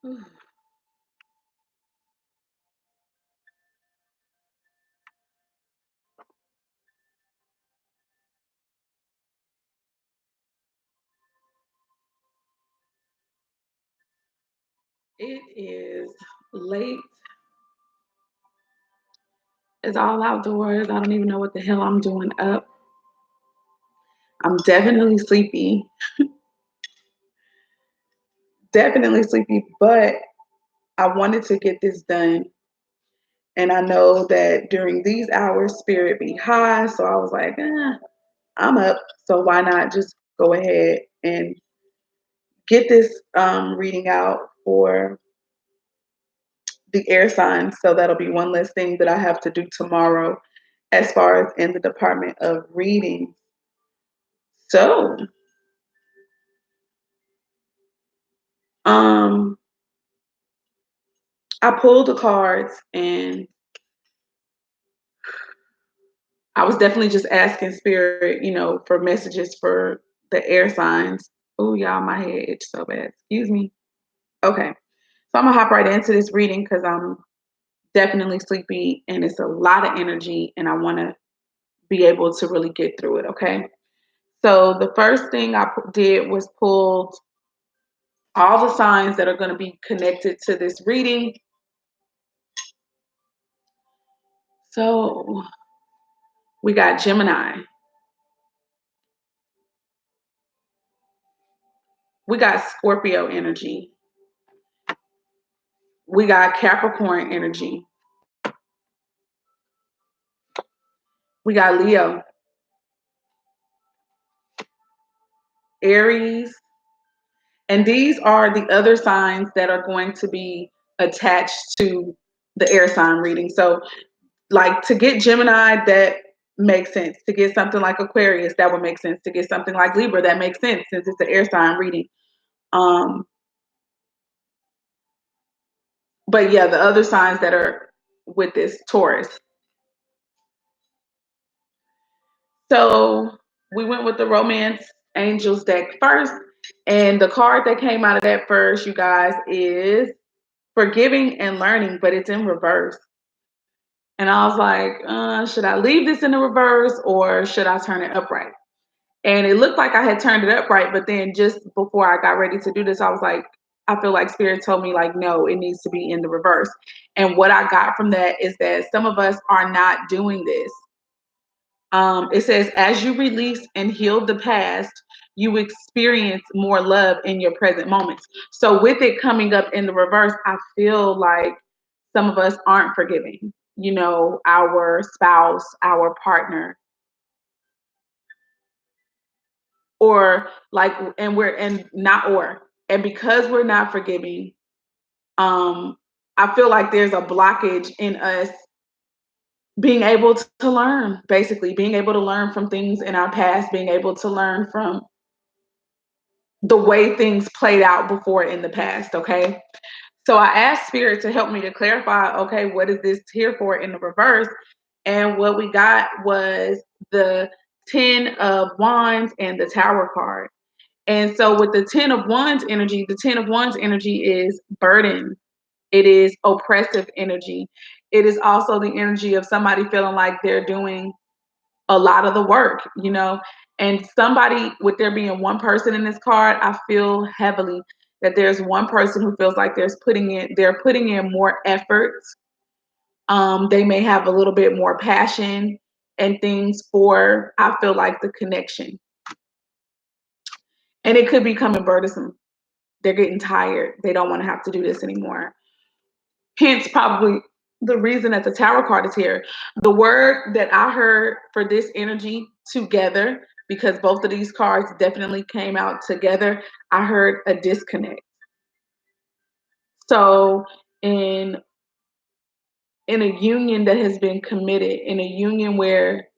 It is late. It's all outdoors. I don't even know what the hell I'm doing up. I'm definitely sleepy, but I wanted to get this done. And I know that during these hours, spirit be high. So I was like, I'm up. So why not just go ahead and get this reading out for the air signs? So that'll be one less thing that I have to do tomorrow as far as in the department of reading. So, um, I pulled the cards and I was definitely just asking spirit, for messages for the air signs. Oh, y'all, my head itch so bad. Excuse me. Okay. So I'm gonna hop right into this reading because I'm definitely sleepy and it's a lot of energy and I want to be able to really get through it. Okay. So the first thing I did was pulled all the signs that are going to be connected to this reading. So we got Gemini, we got Scorpio energy, we got Capricorn energy, we got Leo, Aries, and these are the other signs that are going to be attached to the air sign reading. So, like to get Gemini, that makes sense. To get something like Aquarius, that would make sense. To get something like Libra, that makes sense since it's the air sign reading. Um, but yeah, the other signs that are with this Taurus. So we went with the Romance Angels deck first, and the card that came out of that first, you guys, is Forgiving and Learning, but it's in reverse. And I was like, should I leave this in the reverse or should I turn it upright? And it looked like I had turned it upright, but then just before I got ready to do this, I was like, I feel like Spirit told me, like, no, it needs to be in the reverse. And what I got from that is that some of us are not doing this. It says, as you release and heal the past, you experience more love in your present moments. So, with it coming up in the reverse, I feel like some of us aren't forgiving, our spouse, our partner, or like, and because we're not forgiving, um, I feel like there's a blockage in us being able to learn, basically, being able to learn from things in our past, being able to learn from the way things played out before in the past. Okay. So I asked Spirit to help me to clarify, okay, what is this here for in the reverse? And what we got was the 10 of Wands and the Tower card. And so with the 10 of Wands energy, the 10 of Wands energy is burden. It is oppressive energy. It is also the energy of somebody feeling like they're doing a lot of the work, and somebody, with there being one person in this card, I feel heavily that there's one person who feels like they're putting in more effort. They may have a little bit more passion and things for, I feel like, the connection. And it could be coming burdensome. They're getting tired. They don't want to have to do this anymore. Hence, probably the reason that the Tower card is here. The word that I heard for this energy, together, because both of these cards definitely came out together, I heard a disconnect. So, in a union that has been committed, in a union where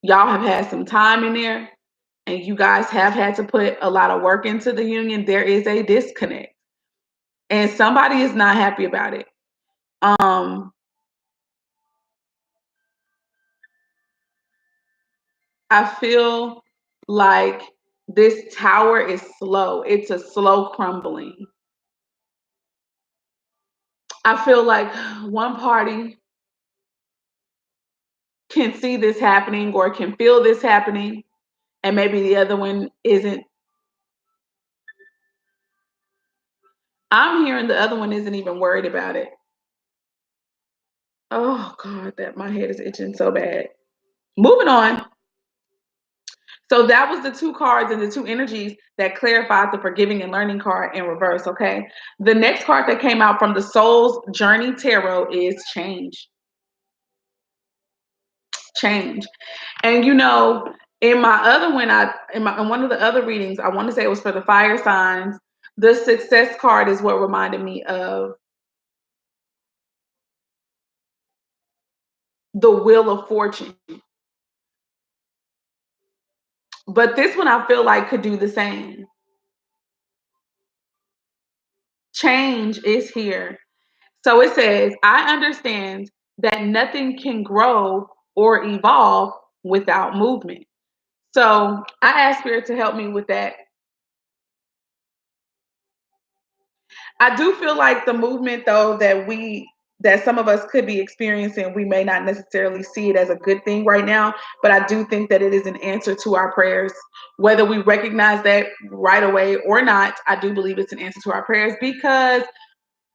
y'all have had some time in there and you guys have had to put a lot of work into the union, there is a disconnect. And somebody is not happy about it. Um, I feel like this tower is slow. It's a slow crumbling. I feel like one party can see this happening or can feel this happening, and maybe the other one isn't. I'm hearing the other one isn't even worried about it. Oh God, that my head is itching so bad. Moving on. So that was the two cards and the two energies that clarified the forgiving and learning card in reverse. Okay. The next card that came out from the Soul's Journey Tarot is change. Change. And in my other one, in one of the other readings, I want to say it was for the fire signs. The success card is what reminded me of the wheel of fortune. But this one I feel like could do the same. Change is here. So it says, I understand that nothing can grow or evolve without movement. So I asked Spirit to help me with that. I do feel like the movement though that some of us could be experiencing, we may not necessarily see it as a good thing right now, but I do think that it is an answer to our prayers. Whether we recognize that right away or not, I do believe it's an answer to our prayers because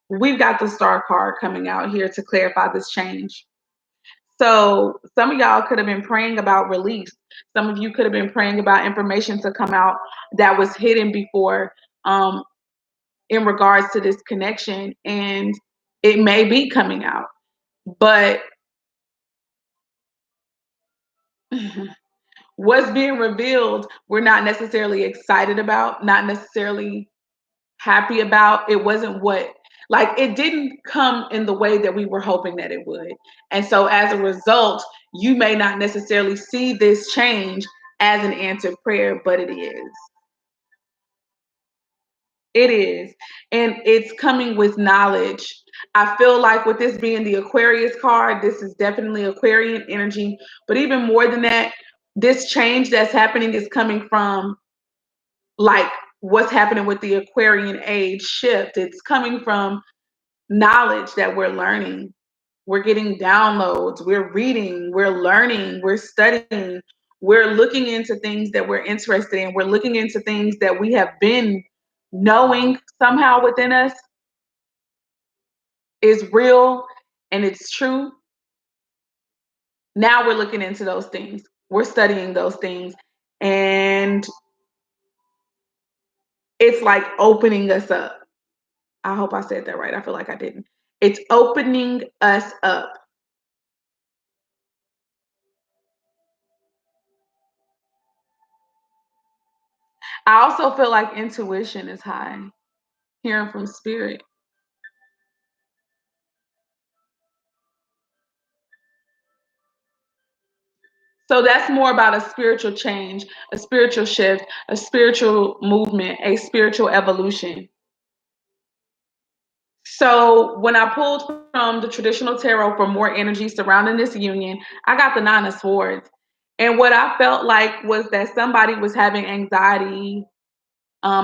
we've got the star card coming out here to clarify this change. So some of y'all could have been praying about release. Some of you could have been praying about information to come out that was hidden before, um, in regards to this connection, and it may be coming out. But what's being revealed, we're not necessarily excited about, not necessarily happy about. It wasn't it didn't come in the way that we were hoping that it would. And so as a result, you may not necessarily see this change as an answered prayer, but it is. It is. And it's coming with knowledge. I feel like with this being the Aquarius card, this is definitely Aquarian energy. But even more than that, this change that's happening is coming from like what's happening with the Aquarian age shift. It's coming from knowledge that we're learning. We're getting downloads, we're reading, we're learning, we're studying, we're looking into things that we're interested in, we're looking into things that we have been knowing somehow within us is real and it's true. Now we're looking into those things, we're studying those things, and it's like opening us up. I hope I said that right. I feel like I didn't. It's opening us up. I also feel like intuition is high, hearing from spirit. So that's more about a spiritual change, a spiritual shift, a spiritual movement, a spiritual evolution. So when I pulled from the traditional tarot for more energy surrounding this union, I got the Nine of Swords. And what I felt like was that somebody was having anxiety,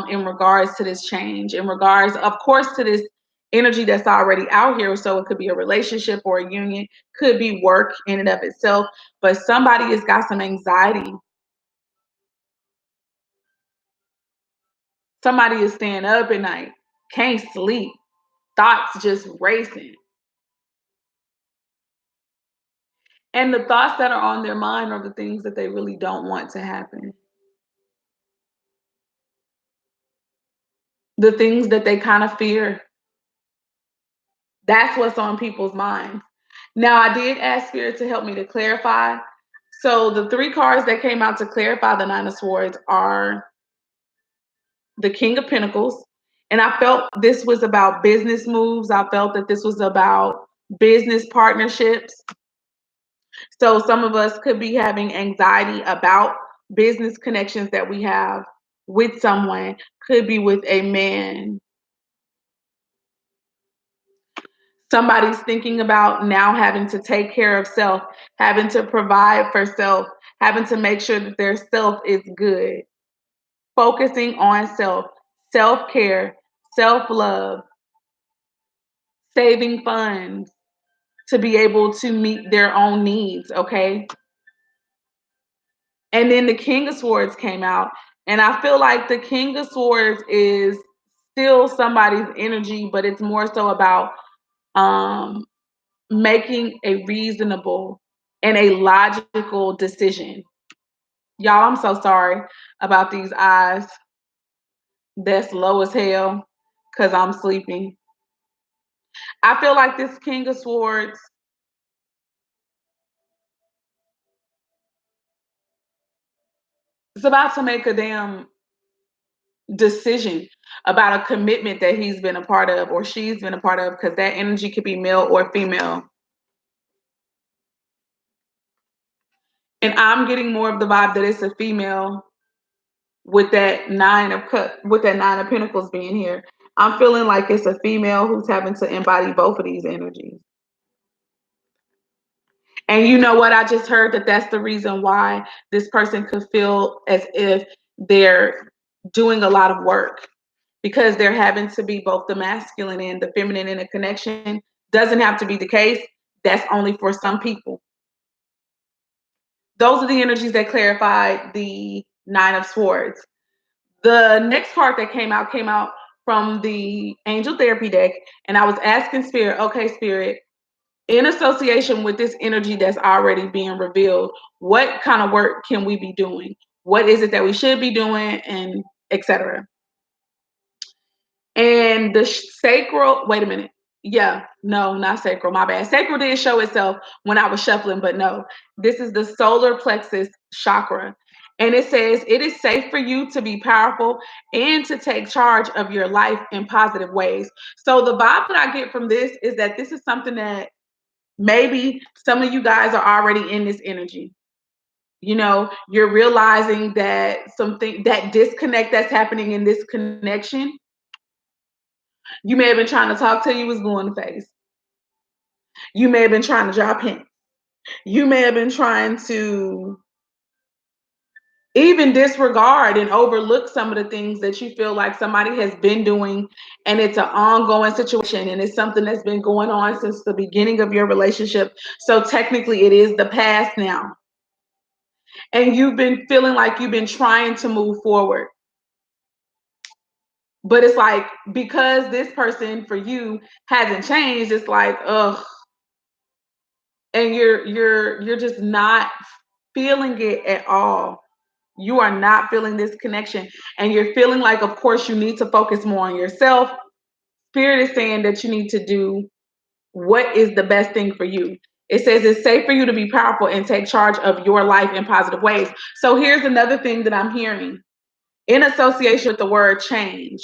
in regards to this change, in regards, of course, to this energy that's already out here. So it could be a relationship or a union, could be work in and of itself, but somebody has got some anxiety. Somebody is staying up at night, can't sleep, thoughts just racing. And the thoughts that are on their mind are the things that they really don't want to happen. The things that they kind of fear. That's what's on people's minds. Now, I did ask Spirit to help me to clarify. So the three cards that came out to clarify the Nine of Swords are the King of Pentacles. And I felt this was about business moves. I felt that this was about business partnerships. So some of us could be having anxiety about business connections that we have with someone, could be with a man. Somebody's thinking about now having to take care of self, having to provide for self, having to make sure that their self is good, focusing on self, self care, self love, saving funds to be able to meet their own needs, okay? And then the King of Swords came out, and I feel like the King of Swords is still somebody's energy, but it's more so about um, making a reasonable and a logical decision. Y'all, I'm so sorry about these eyes. That's low as hell because I'm sleeping. I feel like this King of Swords is about to make a damn decision about a commitment that he's been a part of or she's been a part of, because that energy could be male or female. And I'm getting more of the vibe that it's a female with that nine of pentacles being here. I'm feeling like it's a female who's having to embody both of these energies. And you know what? I just heard that that's the reason why this person could feel as if they're doing a lot of work, because they're having to be both the masculine and the feminine in a connection. Doesn't have to be the case. That's only for some people. Those are the energies that clarified the Nine of Swords. The next card that came out from the Angel Therapy deck, and I was asking Spirit, okay, Spirit, in association with this energy that's already being revealed, what kind of work can we be doing? What is it that we should be doing, and etc. And the sacral, wait a minute. Yeah, no, not sacral, my bad. Sacral did show itself when I was shuffling, but no, this is the solar plexus chakra. And it says it is safe for you to be powerful and to take charge of your life in positive ways. So the vibe that I get from this is that this is something that maybe some of you guys are already in this energy. You know, you're realizing that something, that disconnect that's happening in this connection, you may have been trying to talk till you was blue in the face. You may have been trying to drop hints. You may have been trying to even disregard and overlook some of the things that you feel like somebody has been doing, and it's an ongoing situation, and it's something that's been going on since the beginning of your relationship. So technically it is the past now. And you've been feeling like you've been trying to move forward. But it's like, because this person for you hasn't changed, it's like, ugh, and you're just not feeling it at all. You are not feeling this connection, and you're feeling like, of course, you need to focus more on yourself. Spirit is saying that you need to do what is the best thing for you. It says it's safe for you to be powerful and take charge of your life in positive ways. So here's another thing that I'm hearing in association with the word change.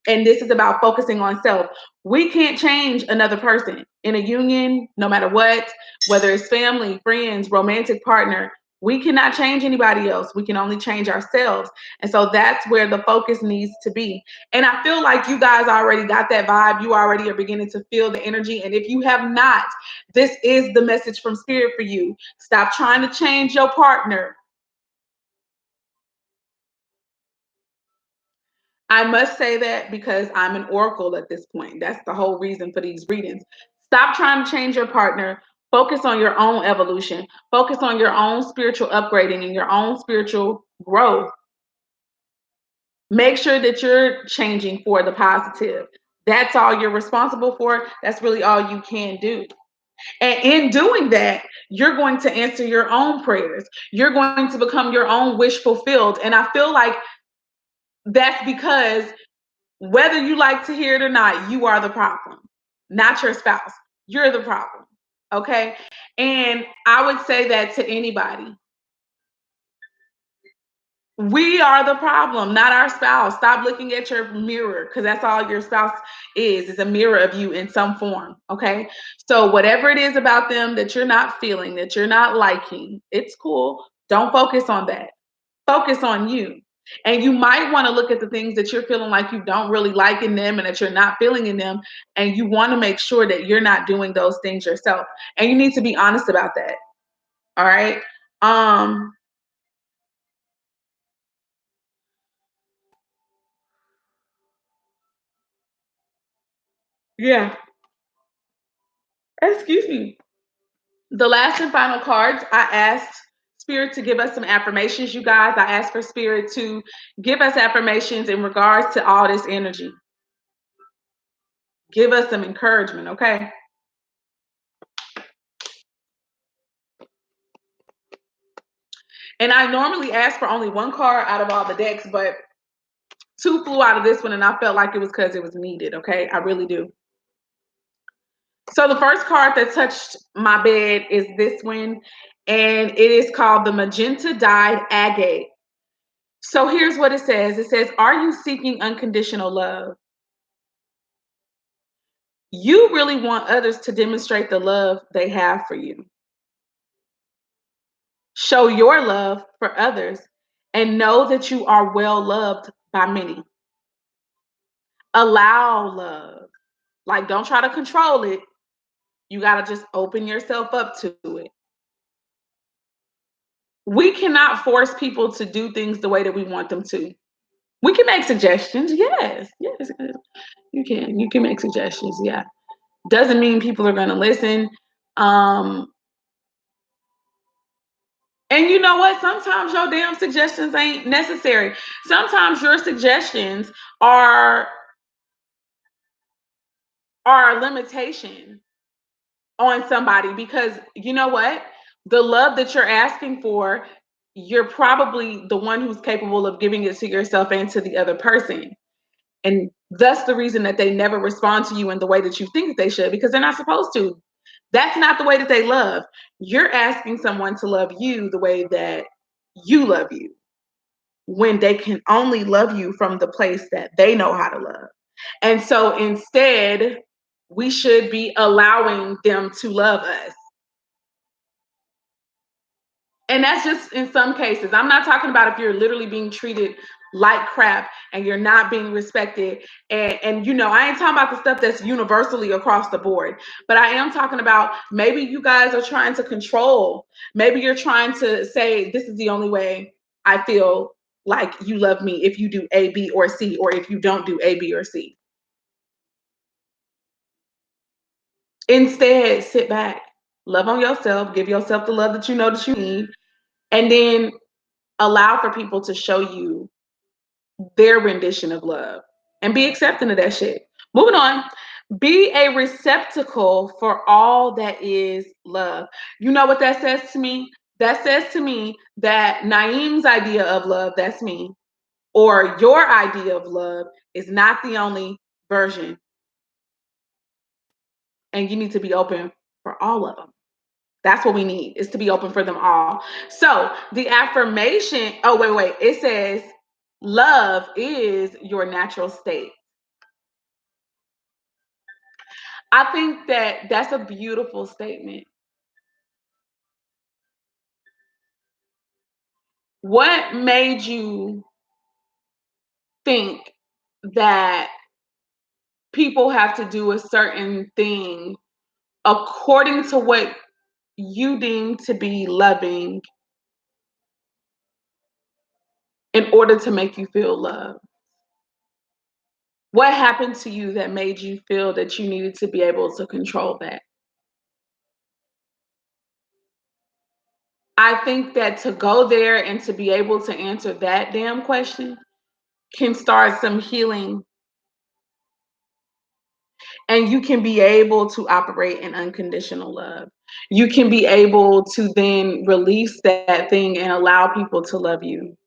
And this is about focusing on self. We can't change another person in a union, no matter what, whether it's family, friends, romantic partner. We cannot change anybody else. We can only change ourselves. And so that's where the focus needs to be. And I feel like you guys already got that vibe. You already are beginning to feel the energy. And if you have not, this is the message from Spirit for you. Stop trying to change your partner. I must say that because I'm an oracle at this point. That's the whole reason for these readings. Stop trying to change your partner. Focus on your own evolution. Focus on your own spiritual upgrading and your own spiritual growth. Make sure that you're changing for the positive. That's all you're responsible for. That's really all you can do. And in doing that, you're going to answer your own prayers. You're going to become your own wish fulfilled. And I feel like that's because, whether you like to hear it or not, you are the problem, not your spouse. You're the problem. Okay. And I would say that to anybody. We are the problem, not our spouse. Stop looking at your mirror, because that's all your spouse is a mirror of you in some form. Okay. So, whatever it is about them that you're not feeling, that you're not liking, it's cool. Don't focus on that. Focus on you. And you might want to look at the things that you're feeling like you don't really like in them and that you're not feeling in them. And you want to make sure that you're not doing those things yourself. And you need to be honest about that. All right. Um, yeah. Excuse me. The last and final cards, I asked Spirit to give us some affirmations, you guys. I asked for Spirit to give us affirmations in regards to all this energy. Give us some encouragement, okay? And I normally ask for only one card out of all the decks, but two flew out of this one, and I felt like it was because it was needed, okay? I really do. So the first card that touched my bed is this one, and it is called the Magenta Dyed Agate. So here's what it says. It says, are you seeking unconditional love? You really want others to demonstrate the love they have for you. Show your love for others and know that you are well loved by many. Allow love. Like, don't try to control it. You got to just open yourself up to it. We cannot force people to do things the way that we want them to. We can make suggestions. Yes. Yes. You can. You can make suggestions. Yeah. Doesn't mean people are going to listen. And you know what? Sometimes your damn suggestions ain't necessary. Sometimes your suggestions are a limitation on somebody, because you know what? The love that you're asking for, you're probably the one who's capable of giving it to yourself and to the other person. And that's the reason that they never respond to you in the way that you think that they should, because they're not supposed to. That's not the way that they love. You're asking someone to love you the way that you love you, when they can only love you from the place that they know how to love. And so instead, we should be allowing them to love us. And that's just in some cases. I'm not talking about if you're literally being treated like crap and you're not being respected. And you know, I ain't talking about the stuff that's universally across the board, but I am talking about maybe you guys are trying to control. Maybe you're trying to say, this is the only way I feel like you love me, if you do A, B, or C, or if you don't do A, B, or C. Instead, sit back, love on yourself, give yourself the love that you know that you need, and then allow for people to show you their rendition of love and be accepting of that shit. Moving on. Be a receptacle for all that is love. You know what that says to me? That says to me that Naeem's idea of love, that's me, or your idea of love is not the only version. And you need to be open for all of them. That's what we need, is to be open for them all. So the affirmation, oh, wait. It says, love is your natural state. I think that that's a beautiful statement. What made you think that people have to do a certain thing according to what you deem to be loving in order to make you feel loved? What happened to you that made you feel that you needed to be able to control that? I think that to go there and to be able to answer that damn question can start some healing, and you can be able to operate in unconditional love. You can be able to then release that thing and allow people to love you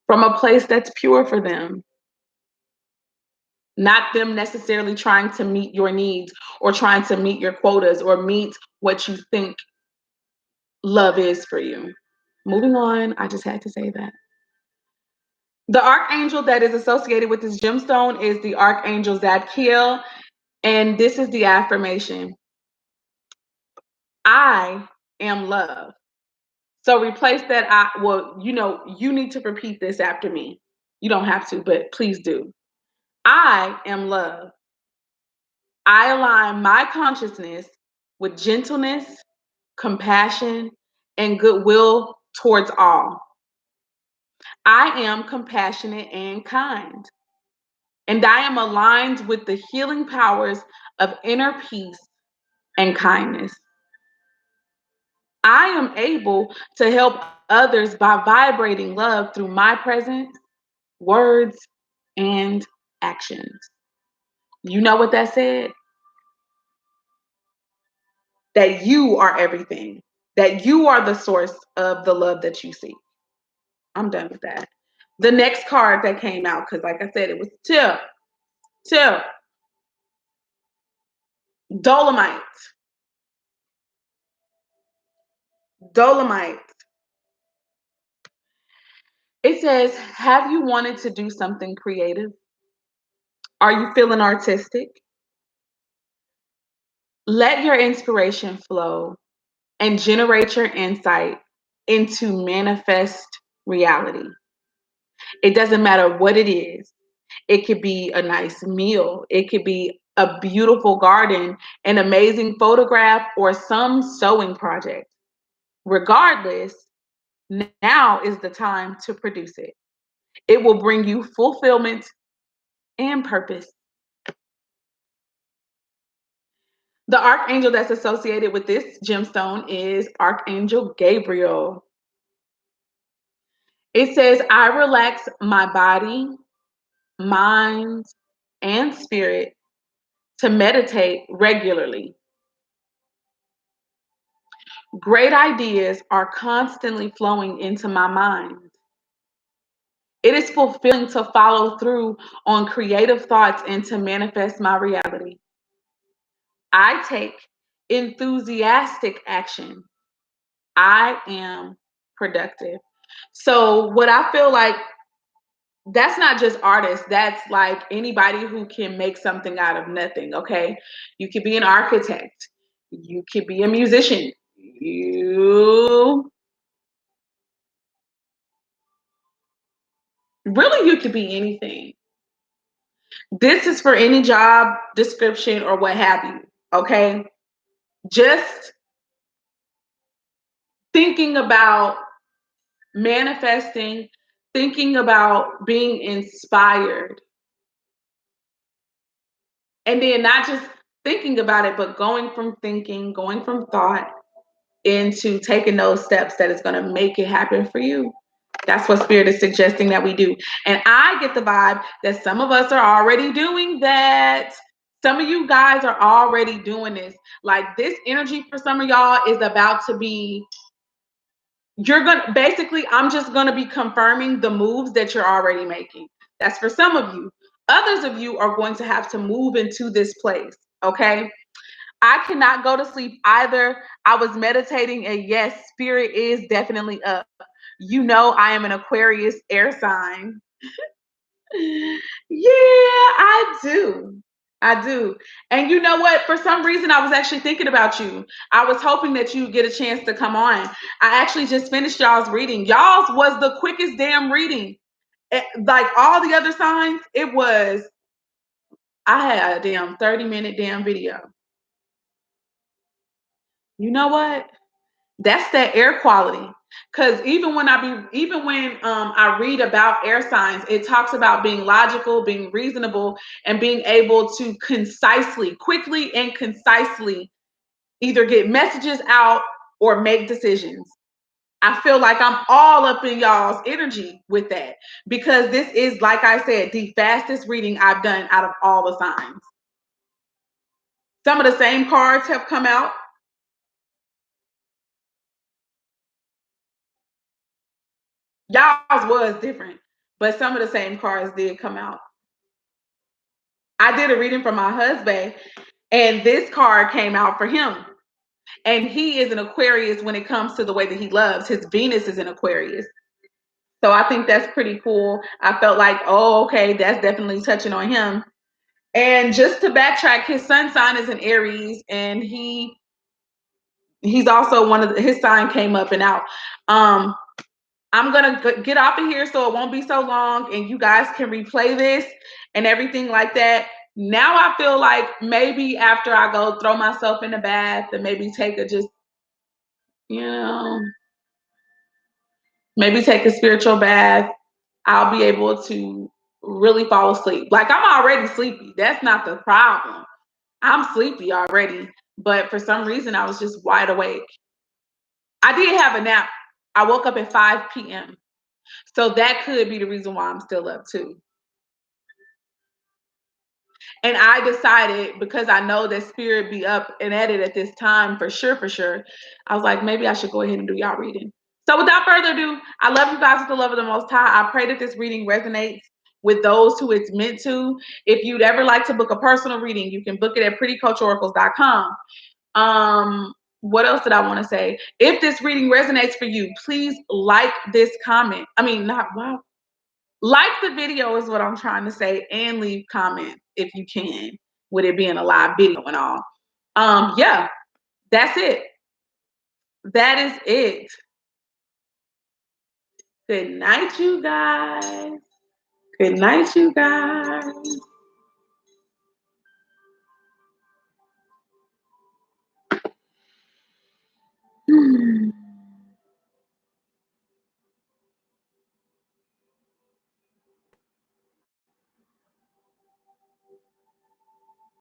from a place that's pure for them, not them necessarily trying to meet your needs or trying to meet your quotas or meet what you think love is for you. Moving on, I just had to say that. The archangel that is associated with this gemstone is the archangel Zadkiel, and this is the affirmation: I am love. So replace that well, you need to repeat this after me. You don't have to, but please do. I am love. I align my consciousness with gentleness, compassion, and goodwill towards all. I am compassionate and kind, and I am aligned with the healing powers of inner peace and kindness. I am able to help others by vibrating love through my presence, words, and actions. You know what that said? That you are everything, that you are the source of the love that you seek. I'm done with that. The next card that came out, because like I said, it was two, Dolomite. Dolomite. It says, have you wanted to do something creative? Are you feeling artistic? Let your inspiration flow and generate your insight into manifest reality. It doesn't matter what it is. It could be a nice meal, it could be a beautiful garden, an amazing photograph, or some sewing project. Regardless, now is the time to produce it. It will bring you fulfillment and purpose. The archangel that's associated with this gemstone is Archangel Gabriel. It says, I relax my body, mind, and spirit to meditate regularly. Great ideas are constantly flowing into my mind. It is fulfilling to follow through on creative thoughts and to manifest my reality. I take enthusiastic action. I am productive. So, what I feel like, that's not just artists, that's like anybody who can make something out of nothing, okay? You could be an architect, you could be a musician, you could be anything. This is for any job description or what have you, okay? Just thinking about manifesting, thinking about being inspired, and then not just thinking about it, but going from thinking, going from thought into taking those steps that is going to make it happen for you. That's what Spirit is suggesting that we do. And I get the vibe that some of us are already doing that. Some of you guys are already doing this. Like, this energy for some of y'all is about to be, you're going to basically, I'm just going to be confirming the moves that you're already making. That's for some of you. Others of you are going to have to move into this place. Okay. I cannot go to sleep either. I was meditating, and yes, Spirit is definitely up. You know, I am an Aquarius air sign. Yeah, I do. I do. And you know what? For some reason, I was actually thinking about you. I was hoping that you get a chance to come on. I actually just finished y'all's reading. Y'all's was the quickest damn reading. Like all the other signs, it was, I had a damn 30-minute damn video. You know what? That's that air quality. Because even when I read about air signs, it talks about being logical, being reasonable, and being able to concisely, quickly and concisely either get messages out or make decisions. I feel like I'm all up in y'all's energy with that, because this is, like I said, the fastest reading I've done out of all the signs. Some of the same cards have come out. Y'all's was different, but some of the same cards did come out. I did a reading for my husband, and this card came out for him. And he is an Aquarius when it comes to the way that he loves. His Venus is in Aquarius. So I think that's pretty cool. I felt like, oh, okay, that's definitely touching on him. And just to backtrack, his sun sign is in Aries, and he's also one of his sign came up and out. I'm gonna get off of here so it won't be so long, and you guys can replay this and everything like that. Now I feel like maybe after I go throw myself in the bath and maybe take a just, you know, maybe take a spiritual bath, I'll be able to really fall asleep. Like, I'm already sleepy. That's not the problem. I'm sleepy already. but for some reason I was just wide awake. I did have a nap. I woke up at 5 p.m. So that could be the reason why I'm still up too. And I decided, because I know that spirit be up and at it at this time for sure, for sure. I was like, maybe I should go ahead and do y'all reading. So without further ado, I love you guys with the love of the Most High. I pray that this reading resonates with those who it's meant to. If you'd ever like to book a personal reading, you can book it at prettycoachoracles.com. What else did I want to say? If this reading resonates for you, please like this comment. I mean, not wow. Like the video is what I'm trying to say, and leave comments if you can, with it being a live video and all. Yeah, that's it. That is it. Good night, you guys. Good night, you guys.